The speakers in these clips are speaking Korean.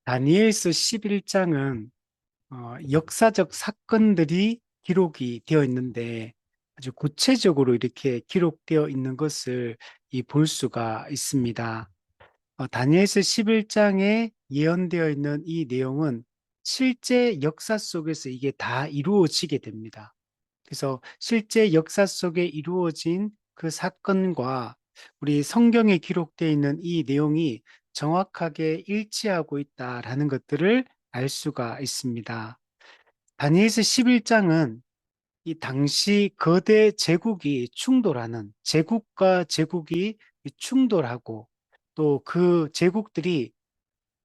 다니엘서 11장은 역사적 사건들이 기록이 되어 있는데 아주 구체적으로 이렇게 기록되어 있는 것을 볼 수가 있습니다. 다니엘서 11장에 예언되어 있는 이 내용은 실제 역사 속에서 이게 다 이루어지게 됩니다. 그래서 실제 역사 속에 이루어진 그 사건과 우리 성경에 기록되어 있는 이 내용이 정확하게 일치하고 있다라는 것들을 알 수가 있습니다. 다니엘서 11장은 이 당시 거대 제국이 충돌하는 제국과 제국이 충돌하고 또 그 제국들이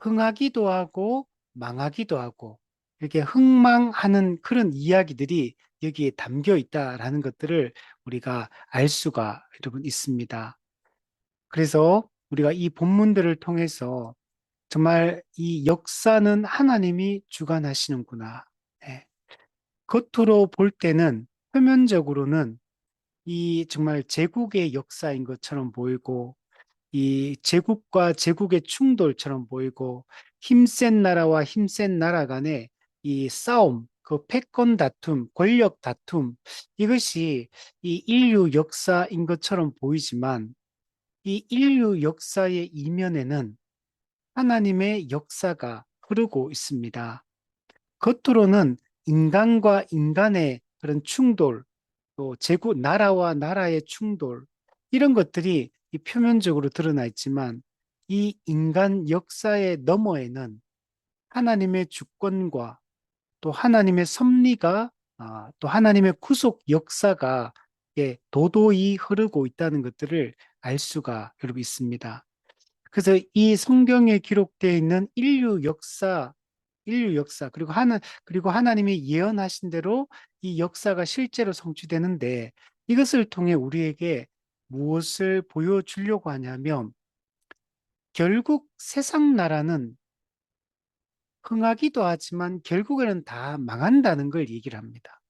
흥하기도 하고 망하기도 하고 이렇게 흥망하는 그런 이야기들이 여기에 담겨 있다라는 것들을 우리가 알 수가 여러분 있습니다. 그래서 우리가 이 본문들을 통해서 정말 이 역사는 하나님이 주관하시는구나. 예. 겉으로 볼 때는 표면적으로는 이 정말 제국의 역사인 것처럼 보이고 이 제국과 제국의 충돌처럼 보이고 힘센 나라와 힘센 나라 간의 이 싸움, 그 패권 다툼, 권력 다툼 이것이 이 인류 역사인 것처럼 보이지만 이 인류 역사의 이면에는 하나님의 역사가 흐르고 있습니다. 겉으로는 인간과 인간의 그런 충돌, 또 제국, 나라와 나라의 충돌, 이런 것들이 이 표면적으로 드러나 있지만 이 인간 역사의 너머에는 하나님의 주권과 또 하나님의 섭리가 또 하나님의 구속 역사가 도도히 흐르고 있다는 것들을 알 수가 여러분 있습니다. 그래서 이 성경에 기록되어 있는 인류 역사, 그리고 하나님이 예언하신 대로 이 역사가 실제로 성취되는데 이것을 통해 우리에게 무엇을 보여주려고 하냐면 결국 세상 나라는 흥하기도 하지만 결국에는 다 망한다는 걸 얘기를 합니다.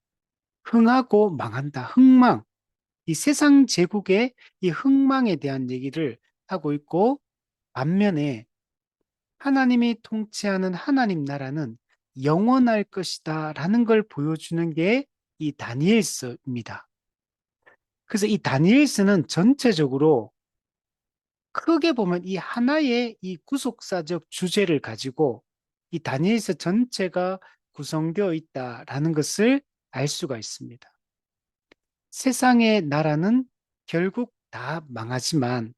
흥하고 망한다. 흥망. 이 세상 제국의 이 흥망에 대한 얘기를 하고 있고 반면에 하나님이 통치하는 하나님 나라는 영원할 것이다 라는 걸 보여주는 게 이 다니엘서입니다. 그래서 이 다니엘서는 전체적으로 크게 보면 이 하나의 이 구속사적 주제를 가지고 이 다니엘서 전체가 구성되어 있다라는 것을 알 수가 있습니다. 세상의 나라는 결국 다 망하지만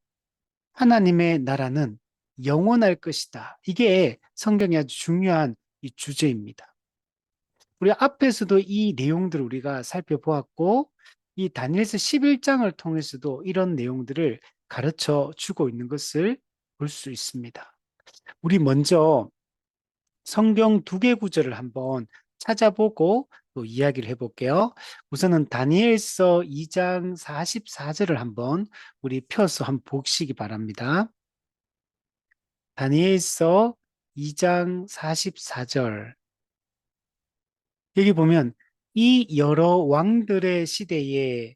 하나님의 나라는 영원할 것이다. 이게 성경의 아주 중요한 이 주제입니다. 우리 앞에서도 이 내용들을 우리가 살펴보았고, 이 다니엘서 11장을 통해서도 이런 내용들을 가르쳐 주고 있는 것을 볼 수 있습니다. 우리 먼저 성경 두 개 구절을 한번 찾아보고 또 이야기를 해볼게요. 우선은 다니엘서 2장 44절을 한번 우리 펴서 한번 보시기 바랍니다. 다니엘서 2장 44절. 여기 보면 이 여러 왕들의 시대에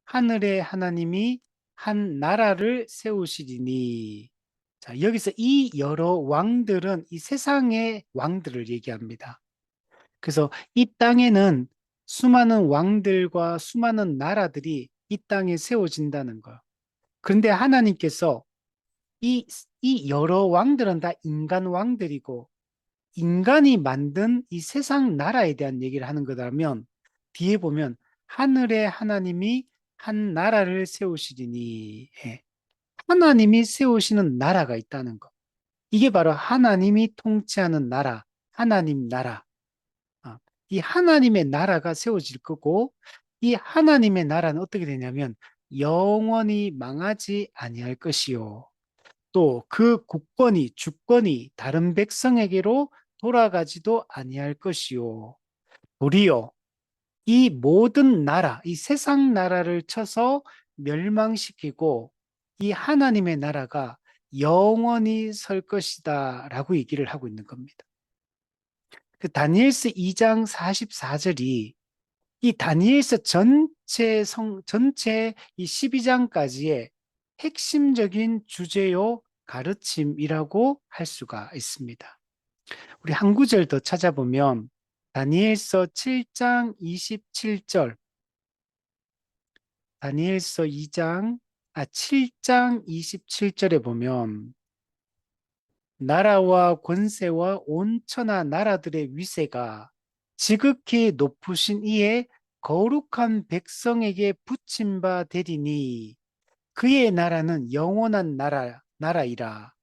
하늘의 하나님이 한 나라를 세우시리니. 자, 여기서 이 여러 왕들은 이 세상의 왕들을 얘기합니다. 그래서 이 땅에는 수많은 왕들과 수많은 나라들이 이 땅에 세워진다는 거. 그런데 하나님께서 이, 이 여러 왕들은 다 인간 왕들이고 인간이 만든 이 세상 나라에 대한 얘기를 하는 거라면 뒤에 보면 하늘의 하나님이 한 나라를 세우시리니 하나님이 세우시는 나라가 있다는 것. 이게 바로 하나님이 통치하는 나라, 하나님 나라. 이 하나님의 나라가 세워질 거고 이 하나님의 나라는 어떻게 되냐면 영원히 망하지 아니할 것이요. 또 그 국권이 주권이 다른 백성에게로 돌아가지도 아니할 것이요. 도리어 이 모든 나라, 이 세상 나라를 쳐서 멸망시키고 이 하나님의 나라가 영원히 설 것이다 라고 얘기를 하고 있는 겁니다. 그 다니엘서 2장 44절이 이 다니엘서 전체 이 12장까지의 핵심적인 주제요 가르침이라고 할 수가 있습니다. 우리 한 구절 더 찾아보면 다니엘서 7장 27절, 다니엘서 7장 27절에 보면 나라와 권세와 온 천하 나라들의 위세가 지극히 높으신 이의 거룩한 백성에게 붙임 바 되리니 그의 나라는 영원한 나라이라.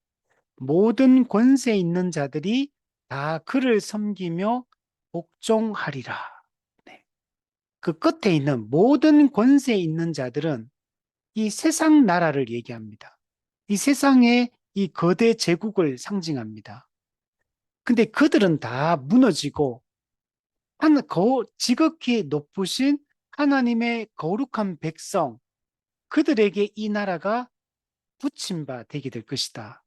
모든 권세 있는 자들이 다 그를 섬기며 복종하리라. 네. 그 끝에 있는 모든 권세 있는 자들은 이 세상 나라를 얘기합니다. 이 세상의 이 거대 제국을 상징합니다. 근데 그들은 다 무너지고 지극히 높으신 하나님의 거룩한 백성, 그들에게 이 나라가 붙임 바 되게 될 것이다.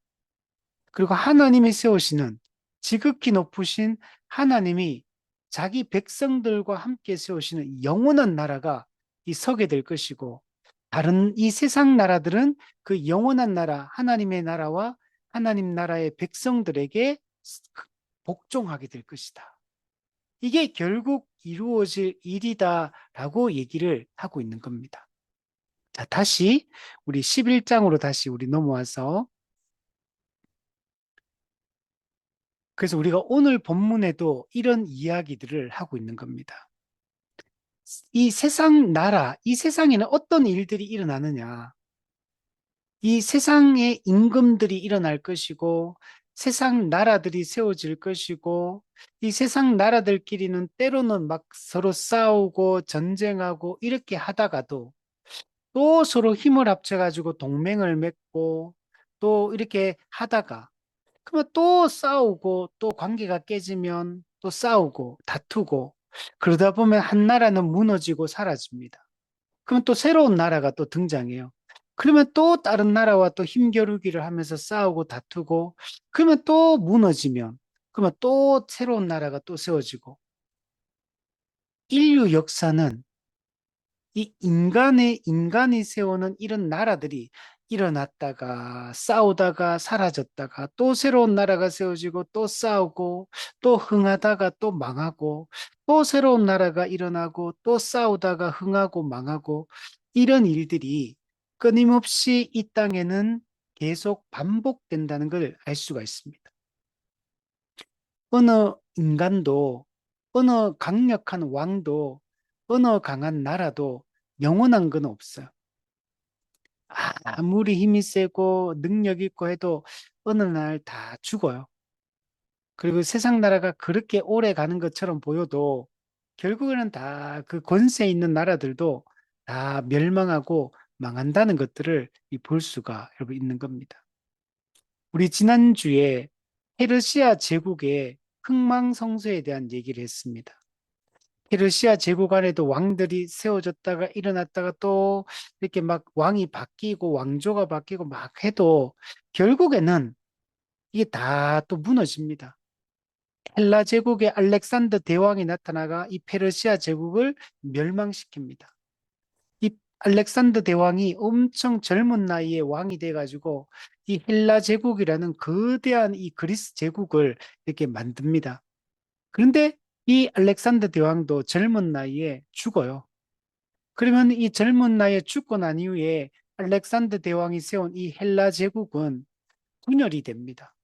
그리고 하나님이 세우시는 지극히 높으신 하나님이 자기 백성들과 함께 세우시는 영원한 나라가 이 서게 될 것이고, 다른 이 세상 나라들은 그 영원한 나라, 하나님의 나라와 하나님 나라의 백성들에게 복종하게 될 것이다. 이게 결국 이루어질 일이다라고 얘기를 하고 있는 겁니다. 자, 다시 우리 11장으로 다시 우리 넘어와서, 그래서 우리가 오늘 본문에도 이런 이야기들을 하고 있는 겁니다. 이 세상 나라, 이 세상에는 어떤 일들이 일어나느냐? 이 세상의 임금들이 일어날 것이고, 세상 나라들이 세워질 것이고, 이 세상 나라들끼리는 때로는 막 서로 싸우고 전쟁하고 이렇게 하다가도 또 서로 힘을 합쳐가지고 동맹을 맺고 또 이렇게 하다가, 그러면 또 싸우고 또 관계가 깨지면 또 싸우고 다투고, 그러다 보면 한 나라는 무너지고 사라집니다. 그러면 또 새로운 나라가 또 등장해요. 그러면 또 다른 나라와 또 힘겨루기를 하면서 싸우고 다투고, 그러면 또 무너지면, 그러면 또 새로운 나라가 또 세워지고, 인류 역사는 이 인간이 세우는 이런 나라들이 일어났다가 싸우다가 사라졌다가 또 새로운 나라가 세워지고 또 싸우고 또 흥하다가 또 망하고 또 새로운 나라가 일어나고 또 싸우다가 흥하고 망하고, 이런 일들이 끊임없이 이 땅에는 계속 반복된다는 걸 알 수가 있습니다. 어느 인간도, 어느 강력한 왕도, 어느 강한 나라도 영원한 건 없어요. 아무리 힘이 세고 능력 있고 해도 어느 날 다 죽어요. 그리고 세상 나라가 그렇게 오래 가는 것처럼 보여도 결국에는 다 그 권세 있는 나라들도 다 멸망하고 망한다는 것들을 볼 수가 여러분 있는 겁니다. 우리 지난주에 페르시아 제국의 흥망성쇠에 대한 얘기를 했습니다. 페르시아 제국 안에도 왕들이 세워졌다가 일어났다가 또 이렇게 막 왕이 바뀌고 왕조가 바뀌고 막 해도 결국에는 이게 다 또 무너집니다. 헬라 제국의 알렉산더 대왕이 나타나가 이 페르시아 제국을 멸망시킵니다. 이 알렉산더 대왕이 엄청 젊은 나이에 왕이 돼가지고 이 헬라 제국이라는 거대한 이 그리스 제국을 이렇게 만듭니다. 그런데 이 알렉산더 대왕도 젊은 나이에 죽어요. 그러면 이 젊은 나이에 죽고 난 이후에 알렉산더 대왕이 세운 이 헬라 제국은 분열이 됩니다.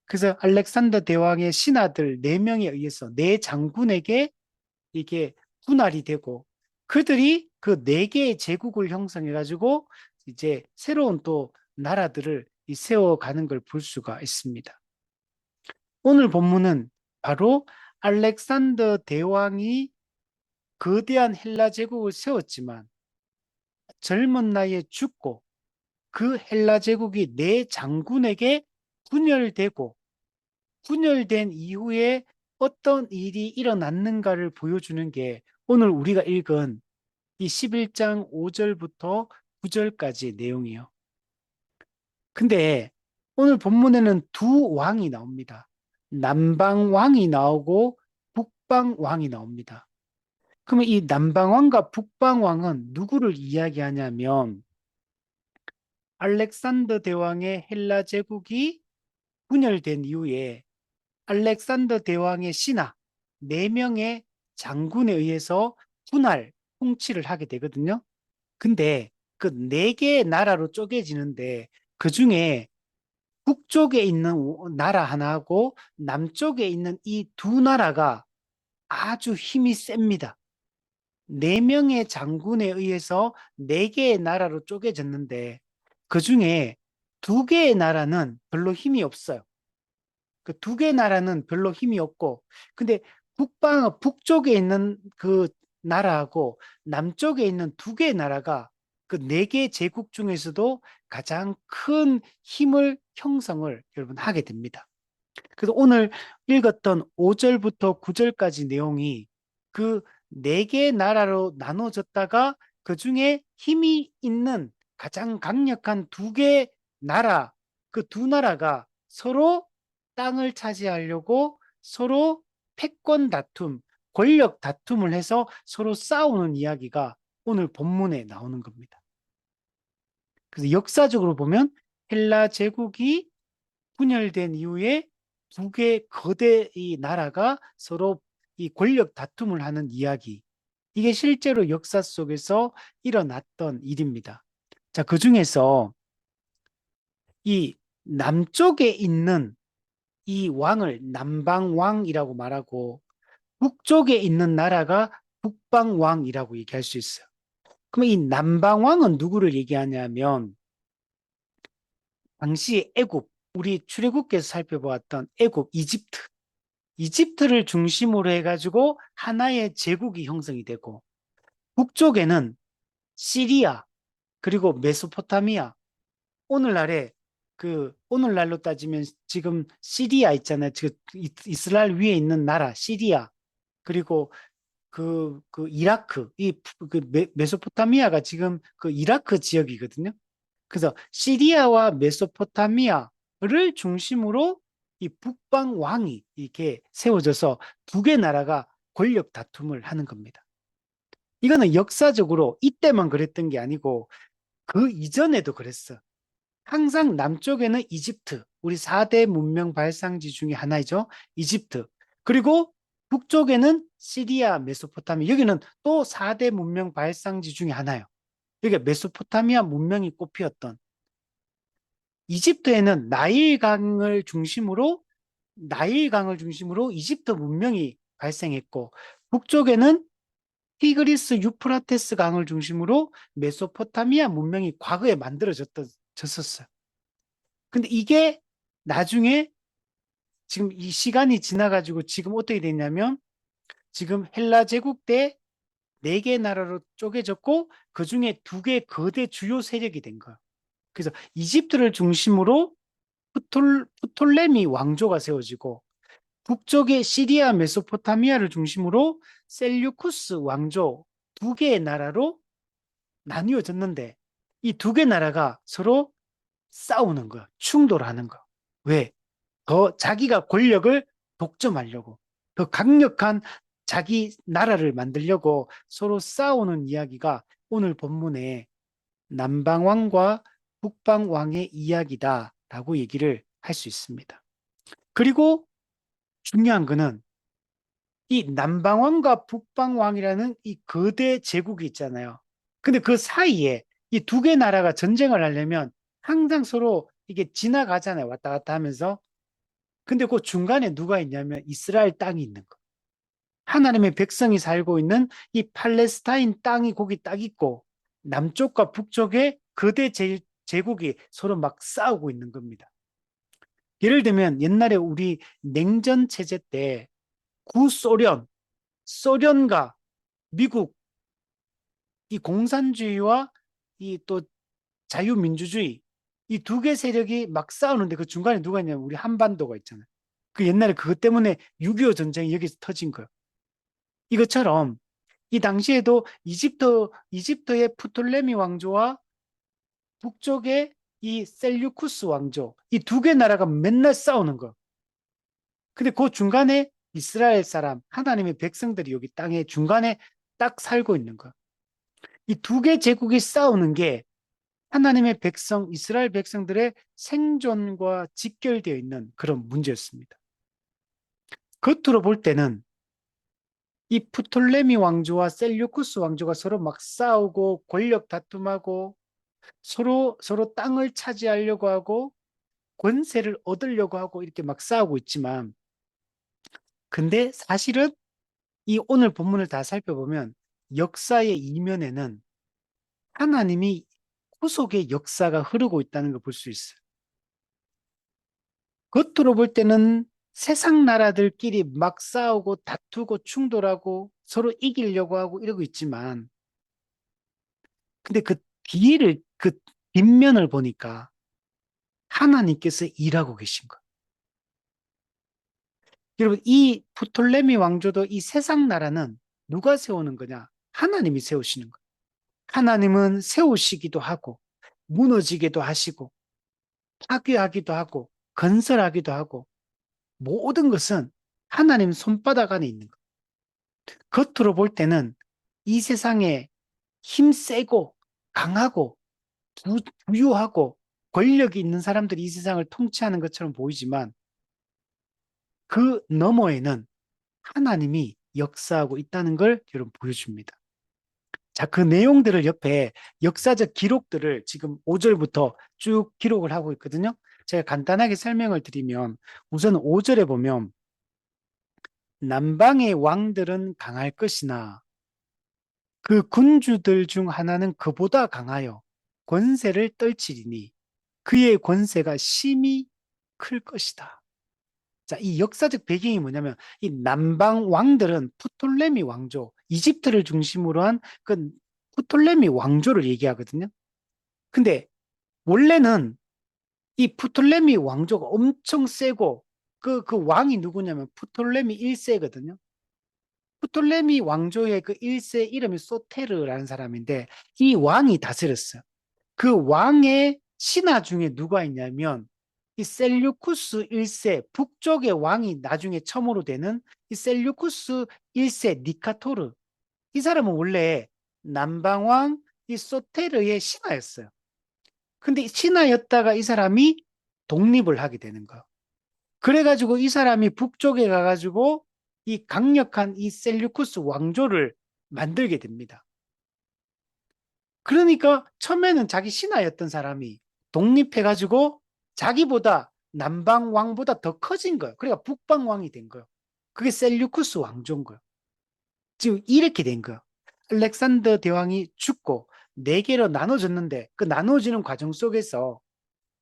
그래서 알렉산더 대왕의 신하들 4명에 의해서 4장군에게 이게 분할이 되고, 그들이 그 4개의 제국을 형성해가지고 이제 새로운 또 나라들을 세워가는 걸 볼 수가 있습니다. 오늘 본문은 바로 알렉산더 대왕이 거대한 헬라 제국을 세웠지만 젊은 나이에 죽고 그 헬라 제국이 4장군에게 분열되고, 분열된 이후에 어떤 일이 일어났는가를 보여주는 게 오늘 우리가 읽은 이 11장 5절부터 9절까지의 내용이에요. 근데 오늘 본문에는 두 왕이 나옵니다. 남방 왕이 나오고 북방 왕이 나옵니다. 그러면 이 남방 왕과 북방 왕은 누구를 이야기하냐면 알렉산더 대왕의 헬라 제국이 분열된 이후에 알렉산더 대왕의 신하 4명의 장군에 의해서 분할 통치를 하게 되거든요. 근데 그 4개의 나라로 쪼개지는데 그 중에 북쪽에 있는 나라 하나하고 남쪽에 있는 이 두 나라가 아주 힘이 셉니다. 4명의 장군에 의해서 4개의 나라로 쪼개졌는데 그 중에 2개의 나라는 별로 힘이 없어요. 그 2개 나라는 별로 힘이 없고, 근데 북쪽에 있는 그 나라하고 남쪽에 있는 2개의 나라가 그 4개 제국 중에서도 가장 큰 힘을 형성을 여러분 하게 됩니다. 그래서 오늘 읽었던 5절부터 9절까지 내용이 그 4개의 나라로 나눠졌다가 그 중에 힘이 있는 가장 강력한 2개 나라, 그 2나라가 서로 땅을 차지하려고 서로 패권 다툼, 권력 다툼을 해서 서로 싸우는 이야기가 오늘 본문에 나오는 겁니다. 그래서 역사적으로 보면 헬라 제국이 분열된 이후에 2개 거대 이 나라가 서로 이 권력 다툼을 하는 이야기. 이게 실제로 역사 속에서 일어났던 일입니다. 자, 그 중에서 이 남쪽에 있는 이 왕을 남방왕이라고 말하고 북쪽에 있는 나라가 북방왕이라고 얘기할 수 있어요. 그럼 이 남방왕은 누구를 얘기하냐면 당시 애굽, 우리 출애굽기에서 살펴보았던 애굽, 이집트를 중심으로 해가지고 하나의 제국이 형성이 되고 북쪽에는 시리아 그리고 메소포타미아 오늘날에 그 오늘날로 따지면 지금 시리아 있잖아요. 그 이스라엘 위에 있는 나라 시리아 그리고 그 이라크 그 메소포타미아가 지금 그 이라크 지역이거든요. 그래서 시리아와 메소포타미아를 중심으로 이 북방 왕이 이렇게 세워져서 2개 나라가 권력 다툼을 하는 겁니다. 이거는 역사적으로 이때만 그랬던 게 아니고 그 이전에도 그랬어. 항상 남쪽에는 이집트, 우리 4대 문명 발상지 중에 하나이죠. 이집트. 그리고 북쪽에는 시리아, 메소포타미아. 여기는 또 4대 문명 발상지 중에 하나예요. 여기가 메소포타미아 문명이 꽃피었던 이집트에는 나일강을 중심으로 이집트 문명이 발생했고 북쪽에는 티그리스 유프라테스 강을 중심으로 메소포타미아 문명이 과거에 만들어졌었어요. 근데 이게 나중에 지금 이 시간이 지나가지고 지금 어떻게 됐냐면 지금 헬라 제국 때 4개 나라로 쪼개졌고 그중에 2개 거대 주요 세력이 된 거예요. 그래서 이집트를 중심으로 프톨레미 왕조가 세워지고 북쪽의 시리아 메소포타미아를 중심으로 셀류쿠스 왕조 2개의 나라로 나뉘어졌는데 이 2개 나라가 서로 싸우는 거야. 충돌하는 거. 왜? 더 자기가 권력을 독점하려고 더 강력한 자기 나라를 만들려고 서로 싸우는 이야기가 오늘 본문에 남방왕과 북방왕의 이야기다라고 얘기를 할 수 있습니다. 그리고 중요한 거는 이 남방왕과 북방왕이라는 이 거대 제국이 있잖아요. 근데 그 사이에 이 2개 나라가 전쟁을 하려면 항상 서로 이게 지나가잖아요. 왔다 갔다 하면서. 근데 그 중간에 누가 있냐면 이스라엘 땅이 있는 거. 하나님의 백성이 살고 있는 이 팔레스타인 땅이 거기 딱 있고 남쪽과 북쪽에 거대 제국이 서로 막 싸우고 있는 겁니다. 예를 들면 옛날에 우리 냉전 체제 때 소련과 미국 이 공산주의와 이 또 자유민주주의 이 2개 세력이 막 싸우는데 그 중간에 누가 있냐면 우리 한반도가 있잖아요. 그 옛날에 그것 때문에 6.25 전쟁이 여기서 터진 거예요. 이것처럼 이 당시에도 이집트의 프톨레미 왕조와 북쪽의 이 셀유쿠스 왕조 이 2개 나라가 맨날 싸우는 거예요. 근데 그 중간에 이스라엘 사람 하나님의 백성들이 여기 땅의 중간에 딱 살고 있는 거예요. 이 2개 제국이 싸우는 게 하나님의 백성, 이스라엘 백성들의 생존과 직결되어 있는 그런 문제였습니다. 겉으로 볼 때는 이 프톨레미 왕조와 셀류쿠스 왕조가 서로 막 싸우고 권력 다툼하고 서로 땅을 차지하려고 하고 권세를 얻으려고 하고 이렇게 막 싸우고 있지만 근데 사실은 이 오늘 본문을 다 살펴보면 역사의 이면에는 하나님이 구속의 역사가 흐르고 있다는 걸 볼 수 있어요. 겉으로 볼 때는 세상 나라들끼리 막 싸우고 다투고 충돌하고 서로 이기려고 하고 이러고 있지만 근데 그 뒤를 그 뒷면을 보니까 하나님께서 일하고 계신 거예요. 여러분 이 프톨레미 왕조도 이 세상 나라는 누가 세우는 거냐? 하나님이 세우시는 거예요. 하나님은 세우시기도 하고 무너지기도 하시고 파괴하기도 하고 건설하기도 하고 모든 것은 하나님 손바닥 안에 있는 거예요. 겉으로 볼 때는 이 세상에 힘세고 강하고 부유하고 권력이 있는 사람들이 이 세상을 통치하는 것처럼 보이지만 그 너머에는 하나님이 역사하고 있다는 걸 여러분 보여줍니다. 자, 그 내용들을 옆에 역사적 기록들을 지금 5절부터 쭉 기록을 하고 있거든요. 제가 간단하게 설명을 드리면 우선 5절에 보면 남방의 왕들은 강할 것이나 그 군주들 중 하나는 그보다 강하여 권세를 떨치리니 그의 권세가 심히 클 것이다. 자, 이 역사적 배경이 뭐냐면 이 남방 왕들은 프톨레미 왕조, 이집트를 중심으로 한 그 프톨레미 왕조를 얘기하거든요. 근데 원래는 이 프톨레미 왕조가 엄청 세고 그 왕이 누구냐면 프톨레미 1세거든요. 프톨레미 왕조의 그 1세 이름이 소테르라는 사람인데 이 왕이 다스렸어요. 그 왕의 신하 중에 누가 있냐면 이 셀류쿠스 1세 북쪽의 왕이 나중에 처음으로 되는 이 셀류쿠스 1세 니카토르 이 사람은 원래 남방왕 이 소테르의 신하였어요. 근데 신하였다가 이 사람이 독립을 하게 되는 거예요. 그래가지고 이 사람이 북쪽에 가가지고 이 강력한 이 셀류쿠스 왕조를 만들게 됩니다. 그러니까 처음에는 자기 신하였던 사람이 독립해가지고 자기보다 남방 왕보다 더 커진 거예요. 그러니까 북방 왕이 된 거예요. 그게 셀류쿠스 왕조인 거예요. 지금 이렇게 된 거예요. 알렉산더 대왕이 죽고 네 개로 나눠졌는데 그 나눠지는 과정 속에서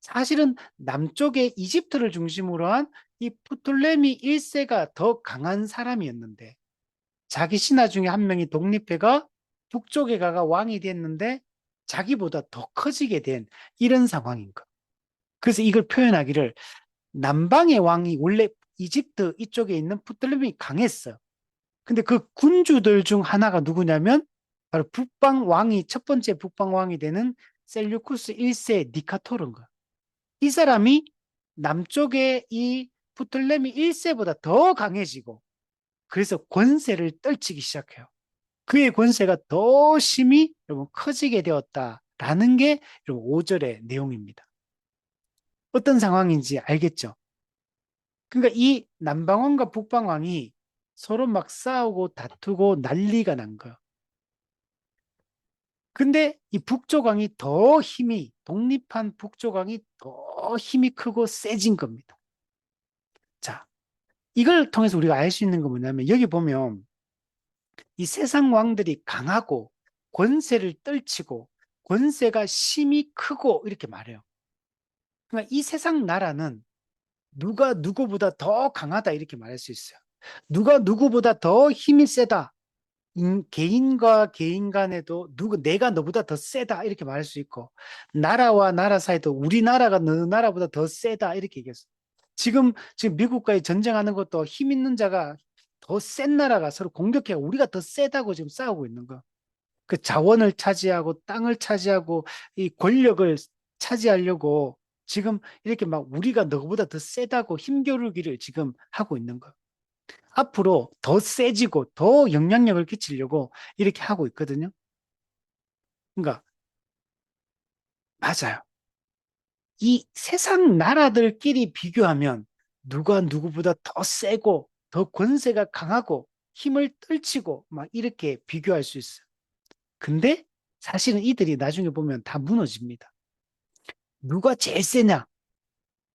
사실은 남쪽의 이집트를 중심으로 한 이 프톨레미 1세가 더 강한 사람이었는데 자기 신하 중에 한 명이 독립해가 북쪽에 가가 왕이 됐는데 자기보다 더 커지게 된 이런 상황인 거. 그래서 이걸 표현하기를 남방의 왕이 원래 이집트 이쪽에 있는 프톨레미 강했어요. 근데 그 군주들 중 하나가 누구냐면 바로 북방 왕이 첫 번째 북방 왕이 되는 셀류쿠스 1세 니카토르인 거야. 이 사람이 남쪽의 이 프톨레미 1세보다 더 강해지고 그래서 권세를 떨치기 시작해요. 그의 권세가 더 심히 여러분 커지게 되었다라는 게 여러분 5절의 내용입니다. 어떤 상황인지 알겠죠? 그러니까 이 남방왕과 북방왕이 서로 막 싸우고 다투고 난리가 난 거예요. 근데 이 북조강이 더 힘이 독립한 북조강이 더 힘이 크고 세진 겁니다. 자, 이걸 통해서 우리가 알 수 있는 건 뭐냐면 여기 보면 이 세상 왕들이 강하고 권세를 떨치고 권세가 심히 크고 이렇게 말해요. 그러니까 이 세상 나라는 누가 누구보다 더 강하다 이렇게 말할 수 있어요. 누가 누구보다 더 힘이 세다. 개인과 개인 간에도 내가 너보다 더 세다 이렇게 말할 수 있고 나라와 나라 사이도 우리나라가 너 나라보다 더 세다 이렇게 얘기했어. 지금 미국과의 전쟁하는 것도 힘 있는 자가 더 센 나라가 서로 공격해 우리가 더 세다고 지금 싸우고 있는 거. 그 자원을 차지하고 땅을 차지하고 이 권력을 차지하려고 지금 이렇게 막 우리가 너보다 더 세다고 힘겨루기를 지금 하고 있는 거. 앞으로 더 세지고 더 영향력을 끼치려고 이렇게 하고 있거든요. 그러니까 맞아요. 이 세상 나라들끼리 비교하면 누가 누구보다 더 세고 더 권세가 강하고 힘을 떨치고 막 이렇게 비교할 수 있어요. 근데 사실은 이들이 나중에 보면 다 무너집니다. 누가 제일 세냐?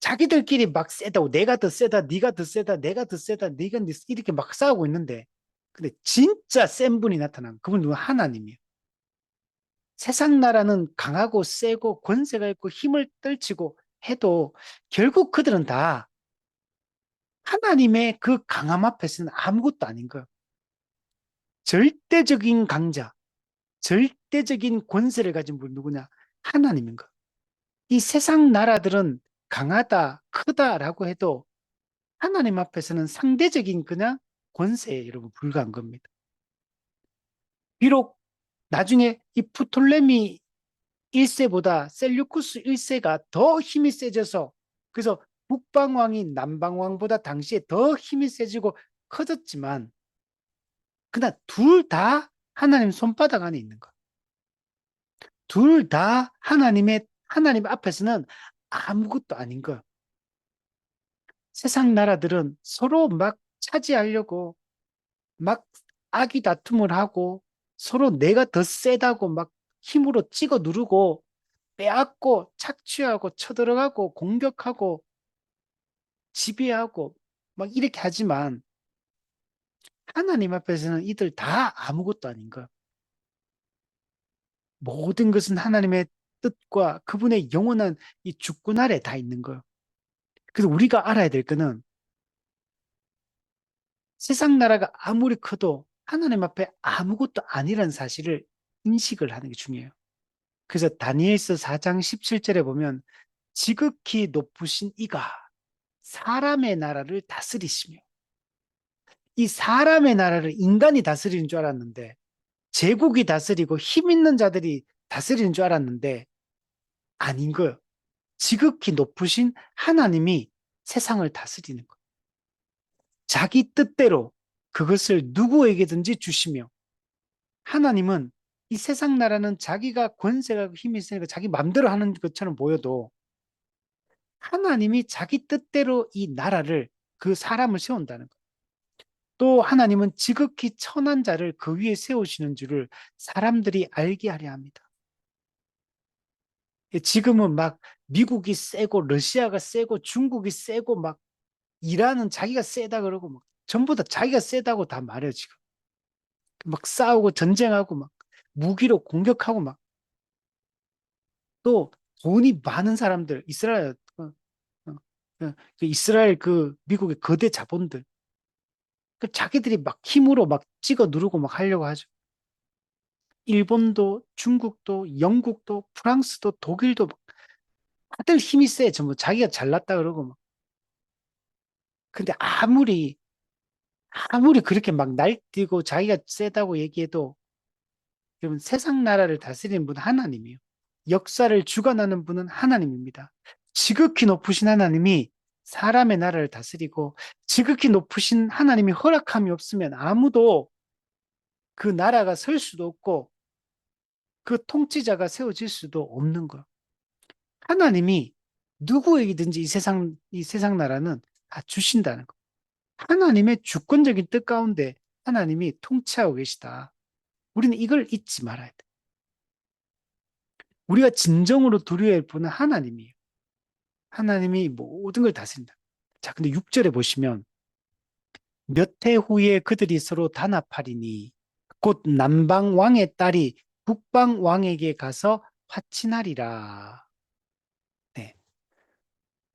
자기들끼리 막 세다고 내가 더 세다, 네가 더 세다, 내가 더 세다, 네가 더 세다, 이렇게 막 싸우고 있는데 근데 진짜 센 분이 나타난 그분 누구 하나님이에요. 세상 나라는 강하고 세고 권세가 있고 힘을 떨치고 해도 결국 그들은 다 하나님의 그 강함 앞에서는 아무것도 아닌 거예요. 절대적인 강자, 절대적인 권세를 가진 분 누구냐? 하나님인 거예요. 이 세상 나라들은 강하다, 크다라고 해도 하나님 앞에서는 상대적인 그냥 권세에 여러분 불과한 겁니다. 비록 나중에 이 프톨레미 1세보다 셀류쿠스 1세가 더 힘이 세져서 그래서 북방왕이 남방왕보다 당시에 더 힘이 세지고 커졌지만 그러나 둘 다 하나님 손바닥 안에 있는 것. 둘 다 하나님 앞에서는 아무것도 아닌 것. 세상 나라들은 서로 막 차지하려고 막 악의 다툼을 하고 서로 내가 더 세다고 막 힘으로 찍어 누르고 빼앗고 착취하고 쳐들어가고 공격하고 지배하고 막 이렇게 하지만 하나님 앞에서는 이들 다 아무것도 아닌 거야. 모든 것은 하나님의 뜻과 그분의 영원한 이 주권 아래 다 있는 거야. 그래서 우리가 알아야 될 거는 세상 나라가 아무리 커도 하나님 앞에 아무것도 아니라는 사실을 인식을 하는 게 중요해요. 그래서 다니엘서 4장 17절에 보면 지극히 높으신 이가 사람의 나라를 다스리시며 이 사람의 나라를 인간이 다스리는 줄 알았는데 제국이 다스리고 힘 있는 자들이 다스리는 줄 알았는데 아닌 거예요. 지극히 높으신 하나님이 세상을 다스리는 거예요. 자기 뜻대로 그것을 누구에게든지 주시며 하나님은 이 세상 나라는 자기가 권세가 힘이 있으니까 자기 마음대로 하는 것처럼 보여도 하나님이 자기 뜻대로 이 나라를 그 사람을 세운다는 거예요. 또 하나님은 지극히 천한 자를 그 위에 세우시는 줄을 사람들이 알게 하려 합니다. 지금은 막 미국이 세고 러시아가 세고 중국이 세고 막 이란은 자기가 세다 그러고 막 전부 다 자기가 세다고 다 말해요 지금. 막 싸우고 전쟁하고 막 무기로 공격하고 막 또 돈이 많은 사람들 이스라엘 그 이스라엘 그 미국의 거대 자본들 그 자기들이 막 힘으로 막 찍어 누르고 막 하려고 하죠. 일본도 중국도 영국도 프랑스도 독일도 막 다들 힘이 세 전부 자기가 잘났다 그러고 막 근데 아무리 그렇게 막 날뛰고 자기가 세다고 얘기해도 여러분 세상 나라를 다스리는 분은 하나님이에요. 역사를 주관하는 분은 하나님입니다. 지극히 높으신 하나님이 사람의 나라를 다스리고 지극히 높으신 하나님이 허락함이 없으면 아무도 그 나라가 설 수도 없고 그 통치자가 세워질 수도 없는 거예요. 하나님이 누구에게든지 이 세상 나라는 다 주신다는 거. 하나님의 주권적인 뜻 가운데 하나님이 통치하고 계시다. 우리는 이걸 잊지 말아야 돼. 우리가 진정으로 두려워야 할 분은 하나님이에요. 하나님이 모든 걸 다스린다. 자, 근데 6절에 보시면 몇 해 후에 그들이 서로 단합하리니 곧 남방 왕의 딸이 북방 왕에게 가서 화친하리라. 네.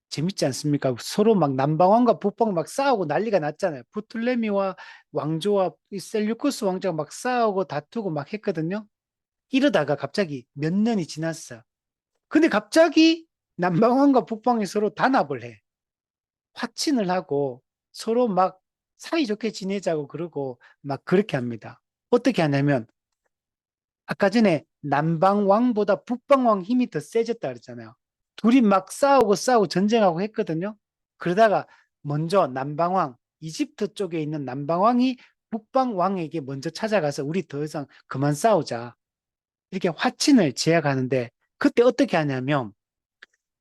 재밌지 않습니까? 서로 막 남방왕과 북방 막 싸우고 난리가 났잖아요. 부틀레미와 왕조와 이 셀류쿠스 왕조가 막 싸우고 다투고 막 했거든요. 이러다가 갑자기 몇 년이 지났어요. 근데 갑자기 남방왕과 북방이 서로 단합을 해. 화친을 하고 서로 막 사이좋게 지내자고 그러고 막 그렇게 합니다. 어떻게 하냐면 아까 전에 남방왕보다 북방왕 힘이 더 세졌다 그랬잖아요. 둘이 막 싸우고 전쟁하고 했거든요. 그러다가 먼저 남방왕, 이집트 쪽에 있는 남방왕이 북방왕에게 먼저 찾아가서 우리 더 이상 그만 싸우자. 이렇게 화친을 제약하는데 그때 어떻게 하냐면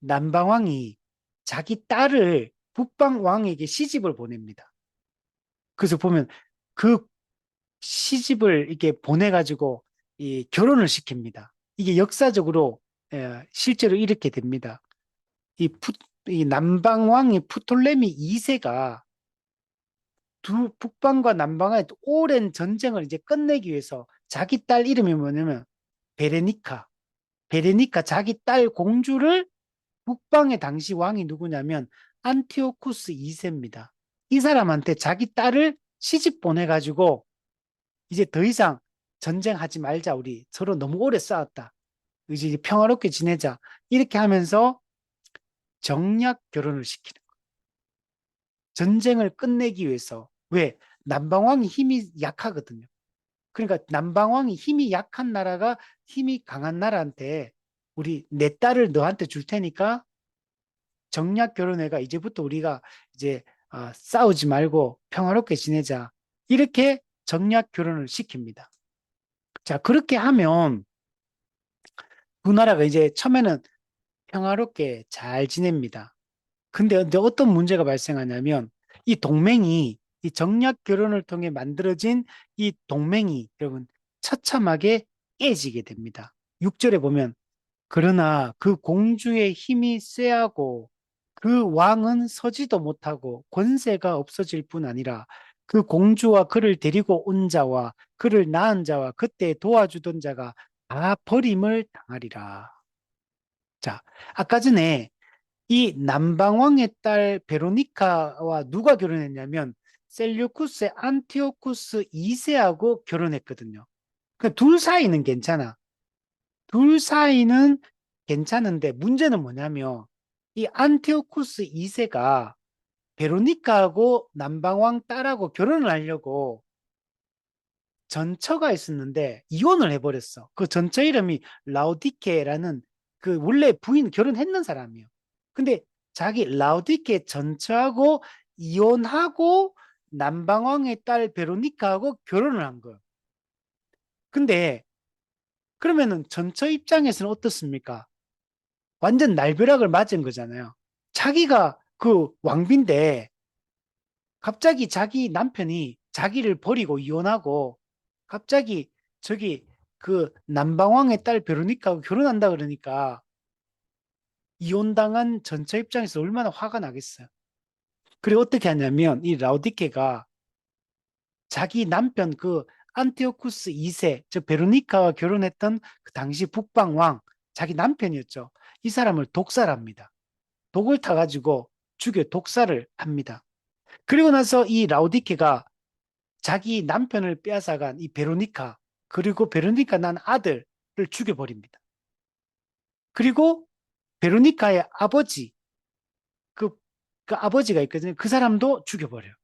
남방왕이 자기 딸을 북방왕에게 시집을 보냅니다. 그래서 보면 그 시집을 이렇게 보내가지고 이 결혼을 시킵니다. 이게 역사적으로 실제로 이렇게 됩니다. 이, 이 남방왕이 프톨레미 2세가 두 북방과 남방의 오랜 전쟁을 이제 끝내기 위해서 자기 딸 이름이 뭐냐면 베레니카. 베레니카 자기 딸 공주를 북방의 당시 왕이 누구냐면 안티오쿠스 2세입니다. 이 사람한테 자기 딸을 시집 보내가지고 이제 더 이상 전쟁하지 말자. 우리 서로 너무 오래 싸웠다. 이제 평화롭게 지내자. 이렇게 하면서 정략 결혼을 시키는 거예요. 전쟁을 끝내기 위해서. 왜? 남방왕이 힘이 약하거든요. 그러니까 남방왕이 힘이 약한 나라가 힘이 강한 나라한테 우리 내 딸을 너한테 줄 테니까 정략 결혼회가 이제부터 우리가 이제 싸우지 말고 평화롭게 지내자. 이렇게 정략 결혼을 시킵니다. 자, 그렇게 하면 두 나라가 이제 처음에는 평화롭게 잘 지냅니다. 근데 어떤 문제가 발생하냐면 이 동맹이 이 정략 결혼을 통해 만들어진 이 동맹이 여러분 처참하게 깨지게 됩니다. 6절에 보면 그러나 그 공주의 힘이 쇠하고 그 왕은 서지도 못하고 권세가 없어질 뿐 아니라 그 공주와 그를 데리고 온 자와 그를 낳은 자와 그때 도와주던 자가 다 버림을 당하리라. 자, 아까 전에 이 남방왕의 딸 베로니카와 누가 결혼했냐면 셀류쿠스의 안티오쿠스 2세하고 결혼했거든요. 그둘 사이는 괜찮아. 둘 사이는 괜찮은데 문제는 뭐냐면 이 안티오쿠스 2세가 베로니카하고 남방왕 딸하고 결혼을 하려고 전처가 있었는데 이혼을 해버렸어. 그 전처 이름이 라우디케라는 그 원래 부인 결혼했는 사람이에요. 근데 자기 라우디케 전처하고 이혼하고 남방왕의 딸 베로니카하고 결혼을 한 거예요. 근데 그러면은 전처 입장에서는 어떻습니까? 완전 날벼락을 맞은 거잖아요. 자기가 그 왕비인데 갑자기 자기 남편이 자기를 버리고 이혼하고 갑자기 저기 그 남방왕의 딸 베로니카하고 결혼한다 그러니까 이혼당한 전처 입장에서 얼마나 화가 나겠어요. 그리고 어떻게 하냐면 이 라우디케가 자기 남편 그 안티오쿠스 2세 저 베로니카와 결혼했던 그 당시 북방왕 자기 남편이었죠. 이 사람을 독살합니다. 독을 타가지고 죽여 독살을 합니다. 그리고 나서 이 라우디케가 자기 남편을 빼앗아간 이 베로니카 그리고 베로니카 난 아들을 죽여버립니다. 그리고 베로니카의 아버지 그, 그 아버지가 있거든요. 그 사람도 죽여버려요.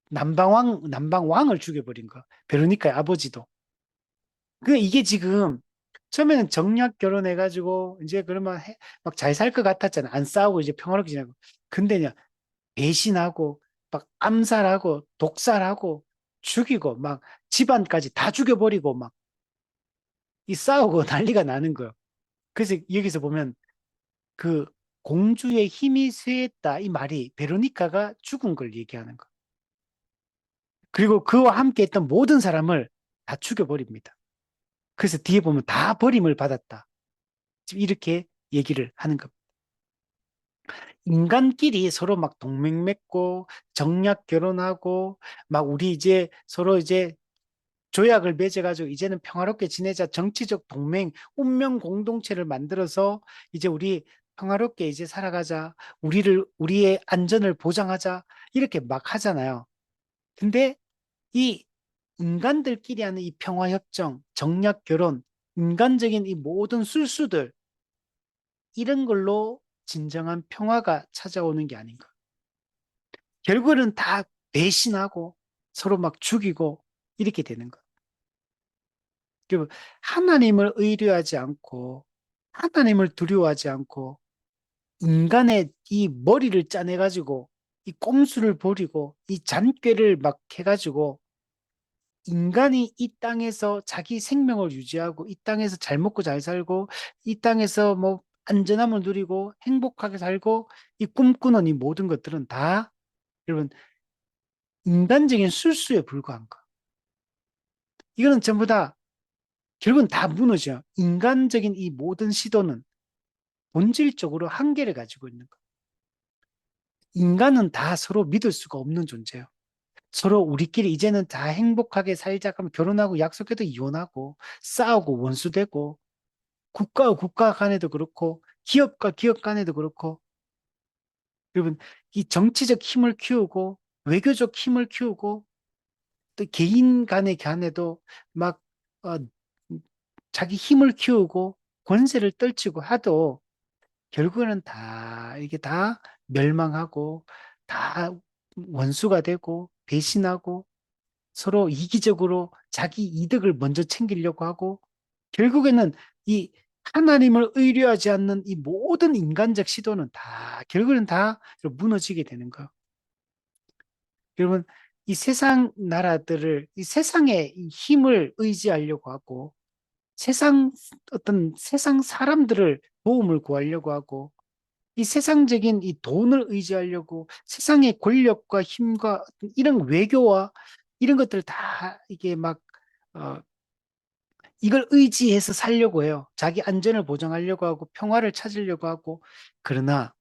남방왕을 죽여버린 거. 베로니카의 아버지도. 그 이게 지금 처음에는 정략 결혼해가지고 이제 그러면 막 잘 살 것 같았잖아. 안 싸우고 이제 평화롭게 지내고. 근데냐 배신하고 막 암살하고 독살하고 죽이고 막 집안까지 다 죽여버리고 막 이 싸우고 난리가 나는 거예요. 그래서 여기서 보면 그 공주의 힘이 쇠했다 이 말이 베로니카가 죽은 걸 얘기하는 거. 그리고 그와 함께 했던 모든 사람을 다 죽여버립니다. 그래서 뒤에 보면 다 버림을 받았다. 지금 이렇게 얘기를 하는 겁니다. 인간끼리 서로 막 동맹 맺고 정략 결혼하고 막 우리 이제 서로 이제 조약을 맺어가지고 이제는 평화롭게 지내자 정치적 동맹 운명 공동체를 만들어서 이제 우리 평화롭게 이제 살아가자 우리의 안전을 보장하자 이렇게 막 하잖아요. 근데 이 인간들끼리 하는 이 평화협정 정략 결혼 인간적인 이 모든 술수들 이런 걸로 진정한 평화가 찾아오는 게 아닌가. 결국은 다 배신하고 서로 막 죽이고 이렇게 되는 거. 그리고 하나님을 의뢰하지 않고 하나님을 두려워하지 않고 인간의 이 머리를 짜내가지고 이 꼼수를 부리고 이 잔꾀를 막 해가지고 인간이 이 땅에서 자기 생명을 유지하고 이 땅에서 잘 먹고 잘 살고 이 땅에서 뭐 안전함을 누리고 행복하게 살고 이 꿈꾸는 이 모든 것들은 다 여러분 인간적인 술수에 불과한 거. 이거는 전부 다 결국은 다 무너져요. 인간적인 이 모든 시도는 본질적으로 한계를 가지고 있는 거. 인간은 다 서로 믿을 수가 없는 존재예요. 서로 우리끼리 이제는 다 행복하게 살자 그러면 결혼하고 약속해도 이혼하고 싸우고 원수되고 국가와 국가 간에도 그렇고 기업과 기업 간에도 그렇고 여러분 이 정치적 힘을 키우고 외교적 힘을 키우고 또 개인 간의 간에도 막 어, 자기 힘을 키우고 권세를 떨치고 하도 결국에는 다 이게 다 멸망하고 다 원수가 되고 배신하고 서로 이기적으로 자기 이득을 먼저 챙기려고 하고 결국에는 이 하나님을 의뢰하지 않는 이 모든 인간적 시도는 다 결국에는 다 무너지게 되는 거예요. 여러분 이 세상 나라들을 이 세상의 이 힘을 의지하려고 하고 세상 어떤 세상 사람들을 도움을 구하려고 하고 이 세상적인 이 돈을 의지하려고 세상의 권력과 힘과 이런 외교와 이런 것들 다 이게 막 어, 이걸 의지해서 살려고 해요. 자기 안전을 보장하려고 하고 평화를 찾으려고 하고 그러나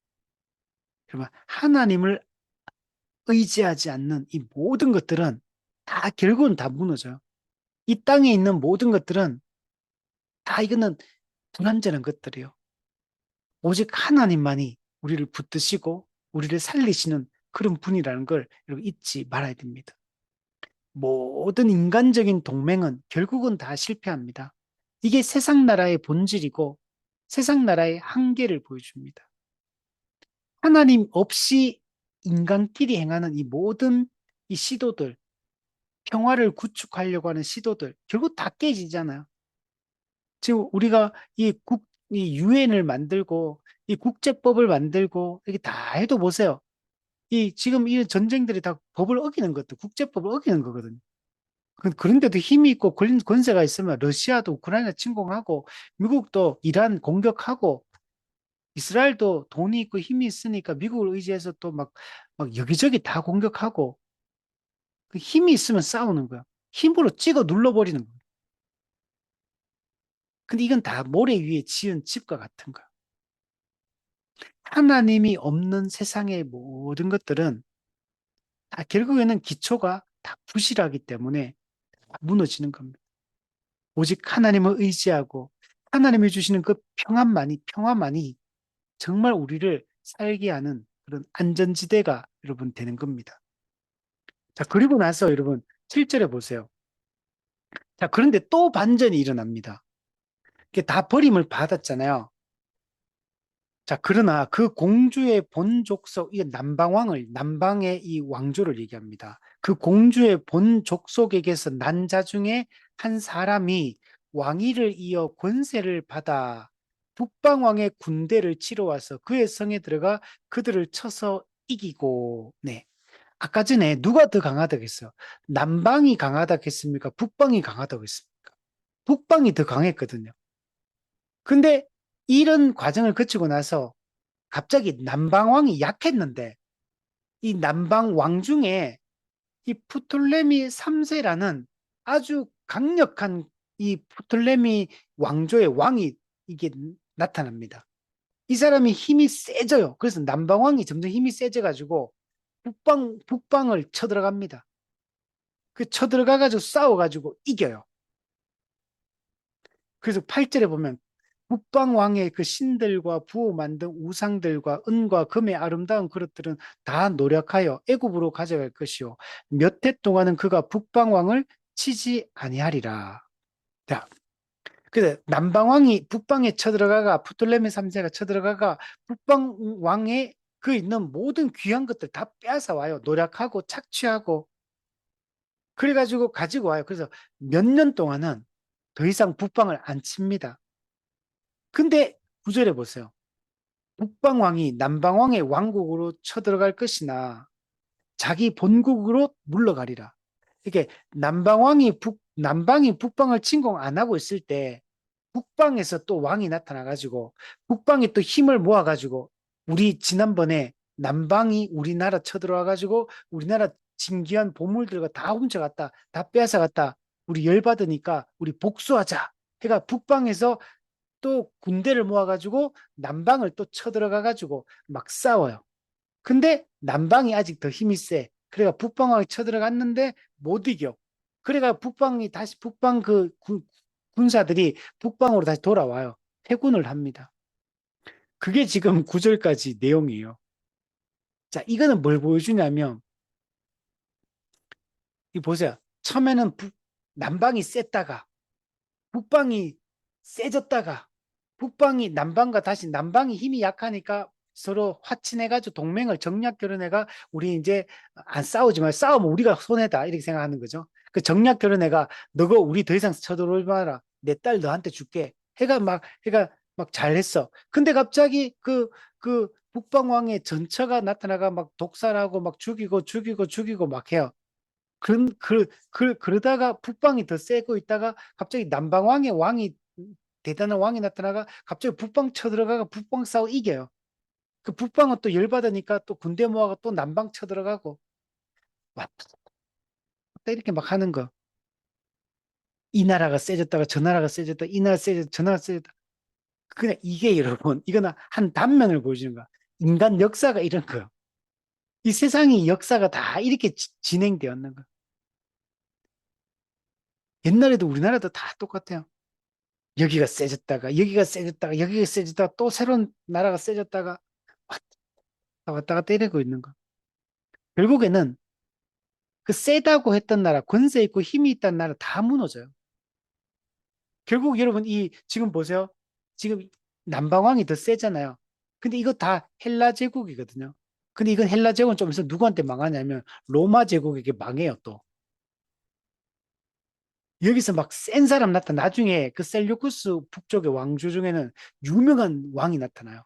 그러면 하나님을 의지하지 않는 이 모든 것들은 다 결국은 다 무너져요. 이 땅에 있는 모든 것들은 다 이거는 불완전한 것들이에요. 오직 하나님만이 우리를 붙드시고 우리를 살리시는 그런 분이라는 걸 여러분 잊지 말아야 됩니다. 모든 인간적인 동맹은 결국은 다 실패합니다. 이게 세상 나라의 본질이고 세상 나라의 한계를 보여줍니다. 하나님 없이 인간끼리 행하는 이 모든 이 시도들, 평화를 구축하려고 하는 시도들, 결국 다 깨지잖아요. 지금 우리가 이 유엔을 만들고 이 국제법을 만들고 이게 다 해도 보세요. 이 지금 이 전쟁들이 다 법을 어기는 것도 국제법을 어기는 거거든요. 그런데도 힘이 있고 권세가 있으면 러시아도 우크라이나 침공하고 미국도 이란 공격하고 이스라엘도 돈이 있고 힘이 있으니까 미국을 의지해서 또 막 여기저기 다 공격하고 그 힘이 있으면 싸우는 거야. 힘으로 찍어 눌러버리는 거야. 근데 이건 다 모래 위에 지은 집과 같은 거야. 하나님이 없는 세상의 모든 것들은 다 결국에는 기초가 다 부실하기 때문에 무너지는 겁니다. 오직 하나님을 의지하고 하나님이 주시는 그 평화만이 정말 우리를 살게 하는 그런 안전지대가 여러분 되는 겁니다. 자, 그리고 나서 여러분 7절에 보세요. 자, 그런데 또 반전이 일어납니다. 이게 다 버림을 받았잖아요. 자, 그러나 그 공주의 본 족속, 이 남방의 이 왕조를 얘기합니다. 그 공주의 본 족속에게서 난 자 중에 한 사람이 왕위를 이어 권세를 받아 북방왕의 군대를 치러 와서 그의 성에 들어가 그들을 쳐서 이기고, 네. 아까 전에 누가 더 강하다고 했어요? 남방이 강하다고 했습니까? 북방이 강하다고 했습니까? 북방이 더 강했거든요. 근데 이런 과정을 거치고 나서 갑자기 남방왕이 약했는데 이 남방왕 중에 이 프톨레미 3세라는 아주 강력한 이 프톨레미 왕조의 왕이 이게 나타납니다. 이 사람이 힘이 세져요. 그래서 남방왕이 점점 힘이 세져가지고 북방을 쳐들어갑니다. 그 쳐들어가가지고 싸워가지고 이겨요. 그래서 8절에 보면 북방왕의 그 신들과 부호 만든 우상들과 은과 금의 아름다운 그릇들은 다 노력하여 애굽으로 가져갈 것이요 몇 해 동안은 그가 북방왕을 치지 아니하리라. 자, 그래서 남방왕이 북방에 쳐들어가가 프톨레미 3세가 쳐들어가가 북방왕의 그 있는 모든 귀한 것들 다 빼앗아 와요. 노력하고 착취하고 그래가지고 가지고 와요. 그래서 몇 년 동안은 더 이상 북방을 안 칩니다. 근데 구절에 보세요. 북방왕이 남방왕의 왕국으로 쳐들어갈 것이나 자기 본국으로 물러가리라. 이게 남방이 북방을 침공 안 하고 있을 때 북방에서 또 왕이 나타나가지고 북방이 또 힘을 모아가지고 우리 지난번에 남방이 우리나라 쳐들어와가지고 우리나라 진귀한 보물들과 다 훔쳐갔다. 다 빼앗아갔다. 우리 열받으니까 우리 복수하자. 해가 북방에서 또 군대를 모아가지고 남방을 또 쳐들어가가지고 막 싸워요. 근데 남방이 아직 더 힘이 세. 그래가 북방하고 쳐들어갔는데 못 이겨. 그래가 북방이 다시 북방 군사들이 북방으로 다시 돌아와요. 회군을 합니다. 그게 지금 9절까지 내용이에요. 자, 이거는 뭘 보여주냐면, 이 보세요. 처음에는 남방이 셌다가, 북방이 세졌다가, 북방이 남방과 다시 남방이 힘이 약하니까 서로 화친해가지고 동맹을 정략 결연해가 우리 이제 안 싸우지 말 싸우면 우리가 손해다 이렇게 생각하는 거죠. 그 정략 결연해가 너가 우리 더 이상 쳐들어오지 마라. 내 딸 너한테 줄게. 해가 막 잘했어. 근데 갑자기 그 북방왕의 전처가 나타나가 막 독살하고 막 죽이고 막 해요. 그러다가 북방이 더 세고 있다가 갑자기 남방왕의 왕이 대단한 왕이 나타나가 갑자기 북방 쳐들어가가 북방 싸워 이겨요. 그 북방은 또 열받으니까 또 군대 모아가 또 남방 쳐들어가고 왔다 갔다 이렇게 막 하는 거. 이 나라가 세졌다가 저 나라가 세졌다 이 나라 세졌다 저 나라 세졌다. 그냥 이게 여러분 이거는 한 단면을 보여주는 거야. 인간 역사가 이런 거예요. 이 세상이 역사가 다 이렇게 진행되었는 거야. 옛날에도 우리나라도 다 똑같아요. 여기가 세졌다가 여기가 세졌다가 여기가 세졌다가 또 새로운 나라가 세졌다가 왔다 갔다 이러고 있는 거. 결국에는 그 세다고 했던 나라, 권세 있고 힘이 있다는 나라 다 무너져요. 결국 여러분 이 지금 보세요. 지금 남방왕이 더 세잖아요. 근데 이거 다 헬라 제국이거든요. 근데 이건 헬라 제국은 좀 있으면 누구한테 망하냐면 로마 제국에게 망해요 또. 여기서 막 센 사람 나중에 그 셀류쿠스 북쪽의 왕조 중에는 유명한 왕이 나타나요.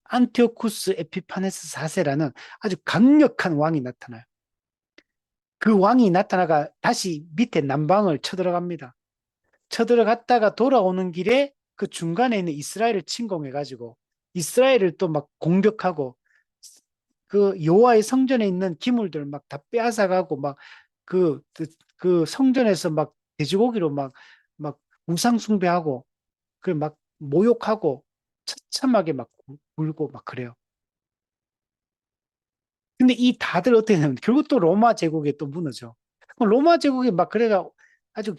안티오쿠스 에피파네스 4세라는 아주 강력한 왕이 나타나요. 그 왕이 나타나가 다시 밑에 남방을 쳐들어갑니다. 쳐들어갔다가 돌아오는 길에 그 중간에 있는 이스라엘을 침공해가지고 이스라엘을 또 막 공격하고 그 여호와의 성전에 있는 기물들 막 다 빼앗아가고 막 그 성전에서 막 돼지고기로 막 우상 숭배하고 그 막 모욕하고 처참하게 막 굴고 막 그래요. 근데 이 다들 어떻게 되냐면 결국 또 로마 제국에 또 무너져. 로마 제국이 막 그래가 아주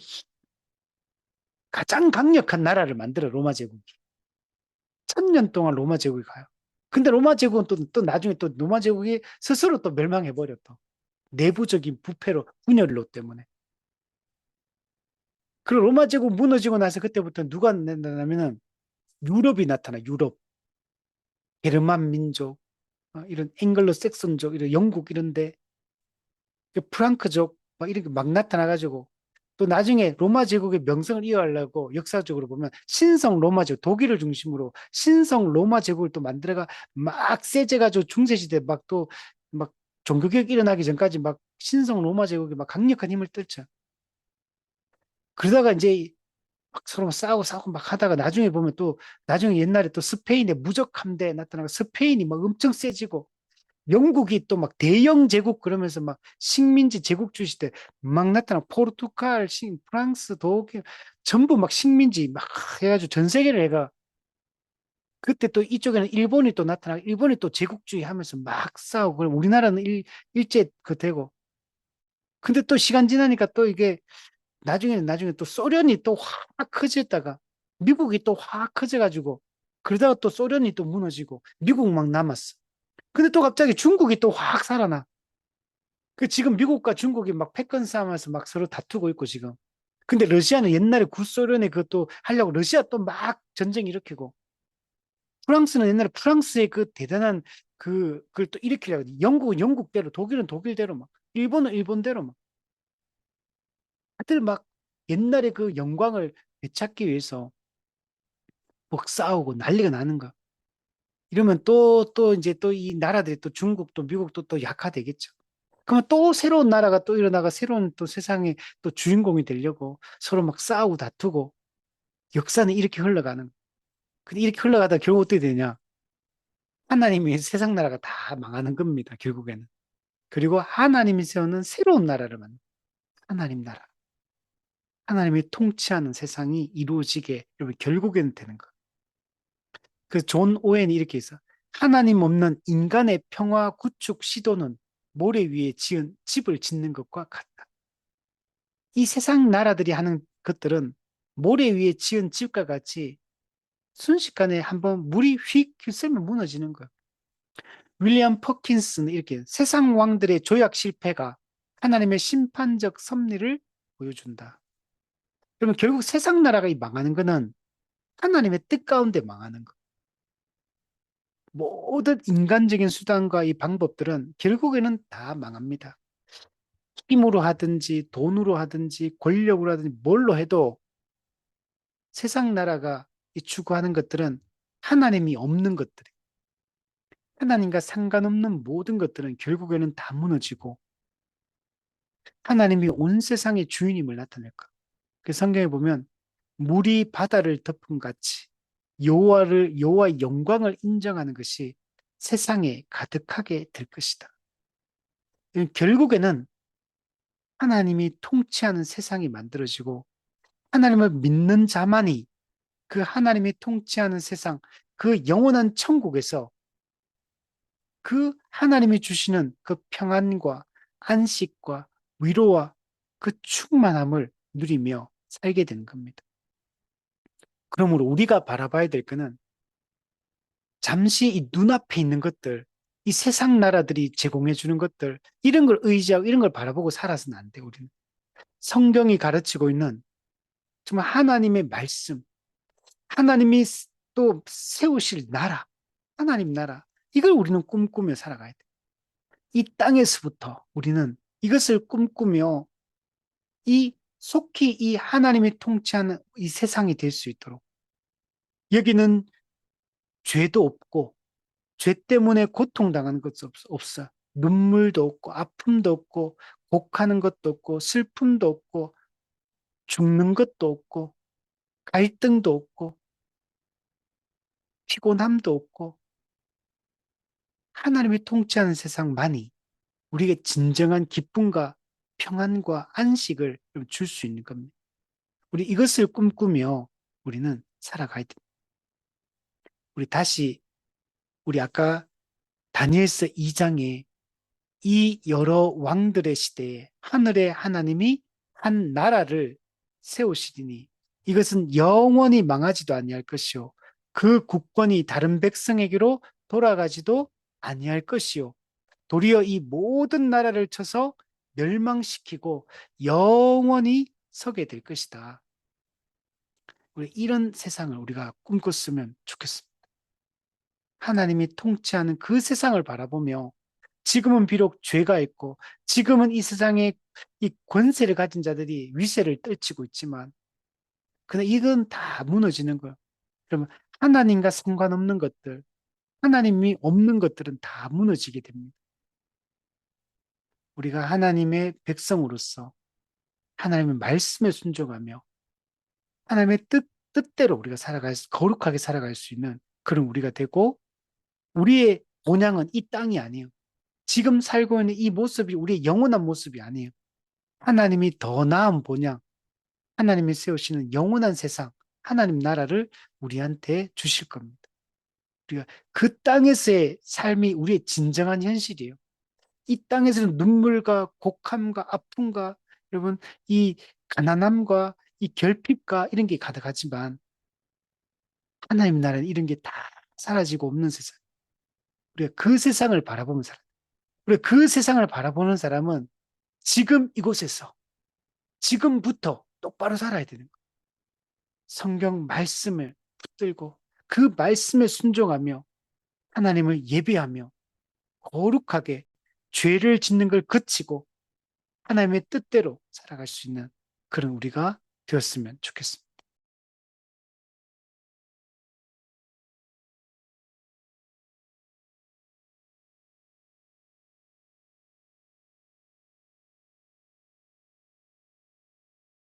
가장 강력한 나라를 만들어 로마 제국이. 1000년 동안 로마 제국이 가요. 근데 로마 제국은 또 나중에 또 로마 제국이 스스로 또 멸망해버려 또. 내부적인 부패로, 분열로 때문에. 그리고 로마 제국 무너지고 나서 그때부터 누가 나타나면은 유럽이 나타나, 유럽. 게르만 민족, 이런 앵글로 색슨족, 이런 영국 이런데, 프랑크족, 막 이렇게 막 나타나가지고, 또 나중에 로마 제국의 명성을 이어가려고 역사적으로 보면 신성 로마 제국, 독일을 중심으로 신성 로마 제국을 또 만들어가 막 세져가지고 중세시대 막 또 막 종교개혁 일어나기 전까지 막 신성 로마 제국이 막 강력한 힘을 떨쳐. 그러다가 이제 막 서로 싸우고 막 하다가 나중에 보면 또 나중에 옛날에 또 스페인의 무적 함대 나타나고 스페인이 막 엄청 세지고 영국이 또 막 대영 제국 그러면서 막 식민지 제국주의 시대 막 나타나 포르투갈, 프랑스, 독일 전부 막 식민지 막 해가지고 전 세계를 해가 그때 또 이쪽에는 일본이 또 나타나고 일본이 또 제국주의 하면서 막 싸우고 그럼 우리나라는 일제 그 되고 근데 또 시간 지나니까 또 이게 나중에 또 소련이 또 확 커졌다가 미국이 또 확 커져가지고 그러다가 또 소련이 또 무너지고 미국만 남았어. 근데 또 갑자기 중국이 또 확 살아나. 그 지금 미국과 중국이 막 패권 싸움에서 막 서로 다투고 있고 지금. 근데 러시아는 옛날에 구소련에 그것도 하려고 러시아 또 막 전쟁 일으키고 프랑스는 옛날에 프랑스의 그 대단한 그걸 또 일으키려고 영국은 영국대로 독일은 독일대로 막 일본은 일본대로 막 다들 막 옛날에 그 영광을 되찾기 위해서 막 싸우고 난리가 나는 거야. 이러면 또 이제 또 이 나라들이 또 중국도 미국도 또 약화되겠죠. 그러면 또 새로운 나라가 또 일어나가 새로운 또 세상의 또 주인공이 되려고 서로 막 싸우고 다투고 역사는 이렇게 흘러가는. 근데 이렇게 흘러가다 결국 어떻게 되냐? 하나님이 세상 나라가 다 망하는 겁니다. 결국에는. 그리고 하나님이 세우는 새로운 나라를 만든 하나님 나라. 하나님이 통치하는 세상이 이루어지게 여러분 결국에는 되는 것. 그 존 오웬이 이렇게 해서 하나님 없는 인간의 평화 구축 시도는 모래 위에 지은 집을 짓는 것과 같다. 이 세상 나라들이 하는 것들은 모래 위에 지은 집과 같이 순식간에 한번 물이 휙 휩쓸면 무너지는 거예요. 윌리엄 퍼킨스는 이렇게 세상 왕들의 조약 실패가 하나님의 심판적 섭리를 보여준다. 그러면 결국 세상 나라가 망하는 거는 하나님의 뜻 가운데 망하는 거. 모든 인간적인 수단과 이 방법들은 결국에는 다 망합니다. 힘으로 하든지 돈으로 하든지 권력으로 하든지 뭘로 해도 세상 나라가 추구하는 것들은 하나님이 없는 것들이 하나님과 상관없는 모든 것들은 결국에는 다 무너지고 하나님이 온 세상의 주인임을 나타낼 것. 그 성경에 보면 물이 바다를 덮음 같이 여호와의 영광을 인정하는 것이 세상에 가득하게 될 것이다. 결국에는 하나님이 통치하는 세상이 만들어지고 하나님을 믿는 자만이 그 하나님이 통치하는 세상, 그 영원한 천국에서 그 하나님이 주시는 그 평안과 안식과 위로와 그 충만함을 누리며 살게 되는 겁니다. 그러므로 우리가 바라봐야 될 것은 잠시 이 눈앞에 있는 것들, 이 세상 나라들이 제공해 주는 것들, 이런 걸 의지하고 이런 걸 바라보고 살아서는 안 돼, 우리는. 성경이 가르치고 있는 정말 하나님의 말씀, 하나님이 또 세우실 나라, 하나님 나라, 이걸 우리는 꿈꾸며 살아가야 돼. 이 땅에서부터 우리는 이것을 꿈꾸며 이 속히 이 하나님이 통치하는 이 세상이 될 수 있도록 여기는 죄도 없고 죄 때문에 고통당하는 것도 없어. 눈물도 없고 아픔도 없고 곡하는 것도 없고 슬픔도 없고 죽는 것도 없고 갈등도 없고 피곤함도 없고 하나님이 통치하는 세상만이 우리에게 진정한 기쁨과 평안과 안식을 줄 수 있는 겁니다. 우리 이것을 꿈꾸며 우리는 살아가야 됩니다. 우리 다시 우리 아까 다니엘서 2장에 이 여러 왕들의 시대에 하늘의 하나님이 한 나라를 세우시리니 이것은 영원히 망하지도 아니할 것이요 그 국권이 다른 백성에게로 돌아가지도 아니할 것이요 도리어 이 모든 나라를 쳐서 멸망시키고 영원히 서게 될 것이다. 우리 이런 세상을 우리가 꿈꿨으면 좋겠습니다. 하나님이 통치하는 그 세상을 바라보며 지금은 비록 죄가 있고 지금은 이 세상에 이 권세를 가진 자들이 위세를 떨치고 있지만 그러나 이건 다 무너지는 거예요. 그러면 하나님과 상관없는 것들, 하나님이 없는 것들은 다 무너지게 됩니다. 우리가 하나님의 백성으로서 하나님의 말씀에 순종하며 하나님의 뜻대로 우리가 거룩하게 살아갈 수 있는 그런 우리가 되고 우리의 본향은 이 땅이 아니에요. 지금 살고 있는 이 모습이 우리의 영원한 모습이 아니에요. 하나님이 더 나은 본향, 하나님이 세우시는 영원한 세상, 하나님 나라를 우리한테 주실 겁니다. 우리가 그 땅에서의 삶이 우리의 진정한 현실이에요. 이 땅에서는 눈물과 곡함과 아픔과 여러분 이 가난함과 이 결핍과 이런 게 가득하지만 하나님 나라는 이런 게 다 사라지고 없는 세상. 우리가 그 세상을 바라보는 사람. 우리가 그 세상을 바라보는 사람은 지금 이곳에서 지금부터 똑바로 살아야 되는 거예요. 성경 말씀을 붙들고 그 말씀에 순종하며 하나님을 예배하며 거룩하게 죄를 짓는 걸 그치고 하나님의 뜻대로 살아갈 수 있는 그런 우리가 되었으면 좋겠습니다.